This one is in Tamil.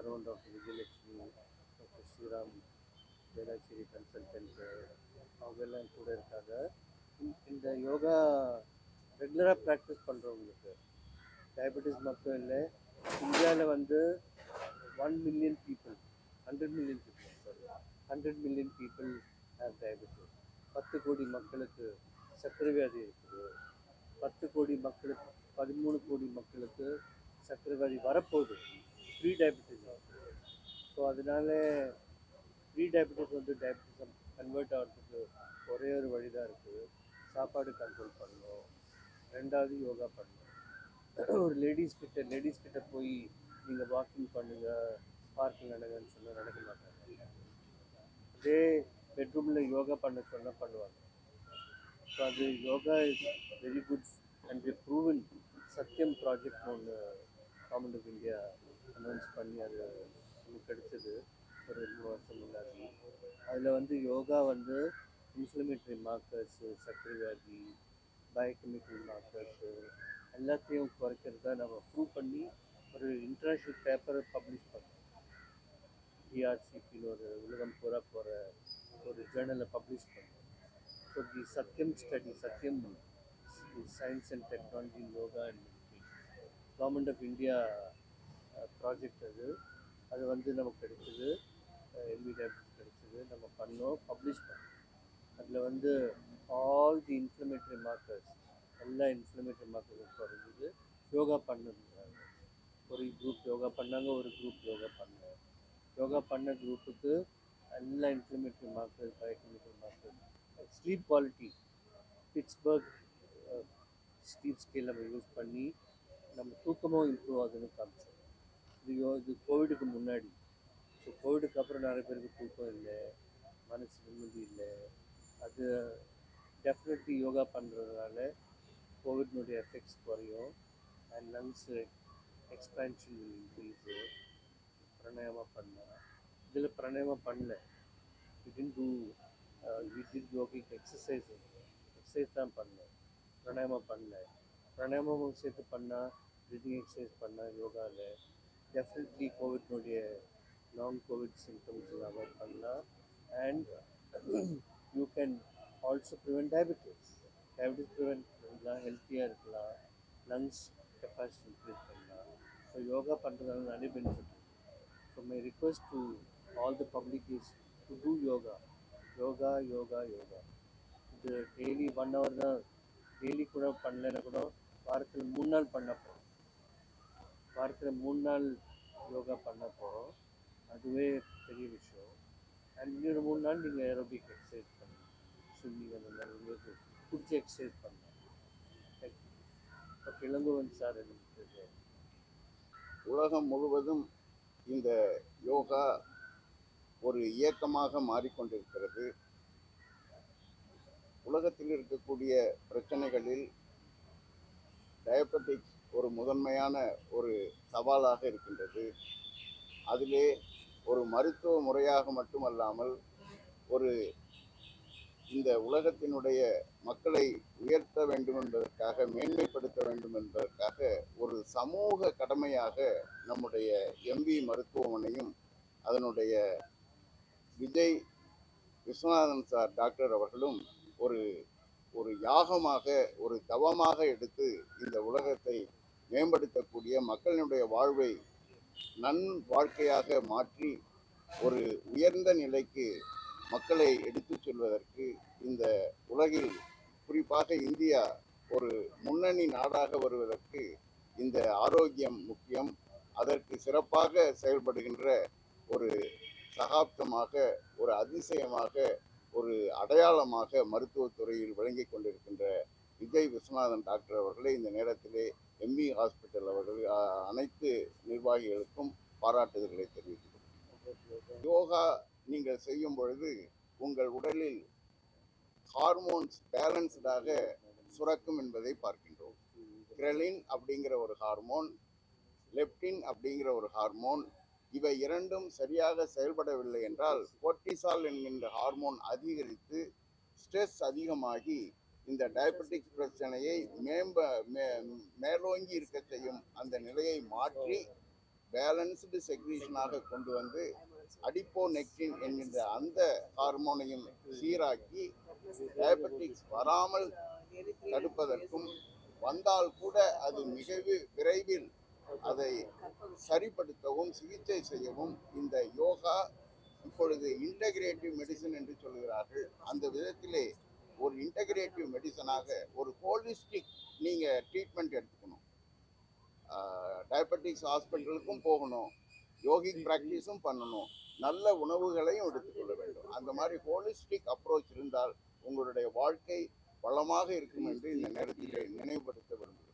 background of Vijayalakshmi, Dr. Sriram, Velachery consultant அவங்கெல்லாம் கூட இருக்காங்க. இந்த யோகா ரெகுலராக ப்ராக்டிஸ் பண்ணுறவங்களுக்கு டயபெட்டிஸ் மட்டும் இல்லை, இந்தியாவில் வந்து 1 million people 100 million people sorry 100 million people have diabetes. 10 கோடி மக்களுக்கு சர்க்கரை வியாதி இருக்குது. 10 கோடி மக்களுக்கு 13 கோடி மக்களுக்கு சர்க்கரை வியாதி வரப்போகுது, ப்ரீ டயபெட்டிஸ். ஸோ அதனால ப்ரீ டயபெட்டிஸ் வந்து டயபெட்டிஸம் கன்வெர்ட் ஆகிறதுக்கு ஒரே ஒரு வழி தான் இருக்குது, சாப்பாடு கண்ட்ரோல் பண்ணணும், ரெண்டாவது யோகா பண்ணணும். ஒரு லேடிஸ் கிட்ட போய் நீங்கள் வாக்கிங் பண்ணுங்கள், பார்க்கிங் நடங்கன்னு சொன்னால் நடக்க மாட்டாங்க. அதே பெட்ரூமில் யோகா பண்ண சொன்னால் பண்ணுவாங்க. ஸோ அது yoga is very good and proven. Sathyam project ஒன்று கவர்மெண்ட் ஆஃப் இந்தியா அனௌன்ஸ் பண்ணி அது நமக்கு கிடைச்சது ஒரு 3 வருஷம் முன்னாடி. அதில் வந்து யோகா வந்து இன்ஃப்ளமேட்டரி மார்க்கர்ஸு, சர்க்கரை வியாதி, பயோகெமிக்கல் மார்க்கர்ஸு எல்லாத்தையும் குறைக்கிறதா நம்ம ப்ரூவ் பண்ணி ஒரு இன்டர்நேஷ்னல் பேப்பரை பப்ளிஷ் பண்ணோம். டிஆர்சிபின்னு ஒரு உலகம் பூரா போகிற ஒரு ஜேர்னலில் பப்ளிஷ் பண்ணோம். So the Satyam study, Satyam science and technology yoga and meditation, government of India project அது. அது வந்து நமக்கு கிடைச்சிது, எல்பிடபிள்யூஸ் கிடைச்சிது, நம்ம பண்ணோம், பப்ளிஷ் பண்ணோம். அதில் வந்து ஆல் தி இன்ஃப்ளமேட்டரி மார்க்கர்ஸ், எல்லா இன்ஃப்ளமேட்டரி மார்க்கர்ஸும் குறைஞ்சிது. யோகா பண்ணிருந்தாங்க, ஒரு குரூப் யோகா பண்ணாங்க, ஒரு குரூப் யோகா பண்ணாங்க. யோகா பண்ண குரூப்புக்கு எல்லா inflammatory markers, biochemical markers, sleep quality, Pittsburgh sleep scale நம்ம யூஸ் பண்ணி நம்ம தூக்கமும் இம்ப்ரூவ் ஆகுதுன்னு காமிச்சோம். இது கோவிடுக்கு முன்னாடி. ஸோ கோவிடுக்கு அப்புறம் நிறைய பேருக்கு தூக்கம் இல்லை, மனசு நிம்மதி இல்லை. அது டெஃபினெட்லி யோகா பண்ணுறதுனால கோவிட்னுடைய எஃபெக்ட்ஸ் குறையும் and lungs expansion increase. Pranayama பண்ணலாம். இதில் பிராணாயாமா பண்ணல, we did யோகிக் எக்ஸசைஸ் தான் பண்ணேன், பிராணாயாமா பண்ணல. பிராணாயாமம் சேர்த்து பண்ணால், ப்ரீதிங் எக்ஸசைஸ் பண்ணால் யோகாவில் டெஃபினெட்லி கோவிட்னுடைய லாங் கோவிட் சிம்டம்ஸ் அவாய்ட் பண்ணலாம். And you can also prevent diabetes prevent பண்ணலாம், ஹெல்த்தியாக இருக்கலாம், லங்ஸ் கெப்பாசிட்டி இன்க்ரீஸ் பண்ணலாம். ஸோ யோகா பண்ணுறதுனால நிறைய benefit. So my request to all the public is to do yoga. Yoga yoga yoga இது டெய்லி 1 hour தான். டெய்லி கூட பண்ணலைன்னா கூட வாரத்தில் 3 நாள் பண்ண போகிறோம். வாரத்தில் 3 நாள் யோகா பண்ண போகிறோம், அதுவே பெரிய விஷயம். அண்ட் இன்னொரு 3 நாள் நீங்கள் ஏரோபிக் எக்ஸசைஸ் பண்ணணும், ஸ்விம்மிங் அந்த மாதிரி உங்களுக்கு பிடிச்ச எக்ஸசைஸ் பண்ணலாம். இப்போ இளங்கோவன் சார் எனக்கு உலகம் முழுவதும் இந்த யோகா ஒரு இயக்கமாக மாறிக்கொண்டிருக்கிறது. உலகத்தில் இருக்கக்கூடிய பிரச்சனைகளில் டயபெட்டிக்ஸ் ஒரு முதன்மையான ஒரு சவாலாக இருக்கின்றது. அதிலே ஒரு மருத்துவ முறையாக மட்டுமல்லாமல் ஒரு இந்த உலகத்தினுடைய மக்களை உயர்த்த வேண்டும் என்பதற்காக, மேன்மைப்படுத்த வேண்டும் என்பதற்காக ஒரு சமூக கடமையாக நம்முடைய எம்பி மருத்துவமனையும் அதனுடைய விஜய் விஸ்வநாதன் சார் டாக்டர் அவர்களும் ஒரு ஒரு யாகமாக, ஒரு தவமாக எடுத்து இந்த உலகத்தை மேம்படுத்தக்கூடிய, மக்களினுடைய வாழ்வை நன் வாழ்க்கையாக மாற்றி ஒரு உயர்ந்த நிலைக்கு மக்களை எடுத்துச் செல்வதற்கு இந்த உலகில், குறிப்பாக இந்தியா ஒரு முன்னணி நாடாக வருவதற்கு இந்த ஆரோக்கியம் முக்கியம். அதற்கு சிறப்பாக செயல்படுகின்ற ஒரு சகாப்தமாக, ஒரு அதிசயமாக, ஒரு அடையாளமாக மருத்துவத்துறையில் விளங்கி கொண்டிருக்கின்ற விஜய் விஸ்வநாதன் டாக்டர் அவர்களை இந்த நேரத்திலே எம்பி ஹாஸ்பிட்டல் அவர்கள் அனைத்து நிர்வாகிகளுக்கும் பாராட்டுதல்களை தெரிவிக்கிறோம். யோகா நீங்கள் செய்யும் பொழுது உங்கள் உடலில் ஹார்மோன்ஸ் பேலன்ஸ்டாக சுரக்கும் என்பதை பார்க்கின்றோம். கிரெலின் அப்படிங்கிற ஒரு ஹார்மோன், லெப்டின் அப்படிங்கிற ஒரு ஹார்மோன், இவை இரண்டும் சரியாக செயல்படவில்லை என்றால் கோர்டிசால் என்கின்ற ஹார்மோன் அதிகரித்து ஸ்ட்ரெஸ் அதிகமாகி இந்த டயபெட்டிக்ஸ் பிரச்சனையை மேலோங்கி இருக்க செய்யும். அந்த நிலையை மாற்றி பேலன்ஸ்டு செக்ரீஷனாக கொண்டு வந்து அடிப்போனெக்டின் என்கின்ற அந்த ஹார்மோனையும் சீராக்கி டயபெட்டிக்ஸ் வராமல் தடுப்பதற்கும் வந்தால் கூட அது மிக விரைவில் அதை சரிப்படுத்தவும் சிகிச்சை செய்யவும் இந்த யோகா இப்பொழுது இன்டகிரேட்டிவ் மெடிசன் என்று சொல்கிறார்கள். அந்த விதத்திலே ஒரு இன்டகிரேட்டிவ் மெடிசனாக ஒரு ஹோலிஸ்டிக் நீங்கள் ட்ரீட்மெண்ட் எடுத்துக்கணும். டயபெட்டிக்ஸ் ஹாஸ்பிட்டலுக்கும் போகணும், யோகிக் ப்ராக்டிஸும் பண்ணணும், நல்ல உணவுகளையும் எடுத்துக்கொள்ள வேண்டும். அந்த மாதிரி ஹோலிஸ்டிக் அப்ரோச் இருந்தால் உங்களுடைய வாழ்க்கை வளமாக இருக்கும் என்று இந்த நேரத்தில் நினைவுபடுத்த விரும்புகிறேன்.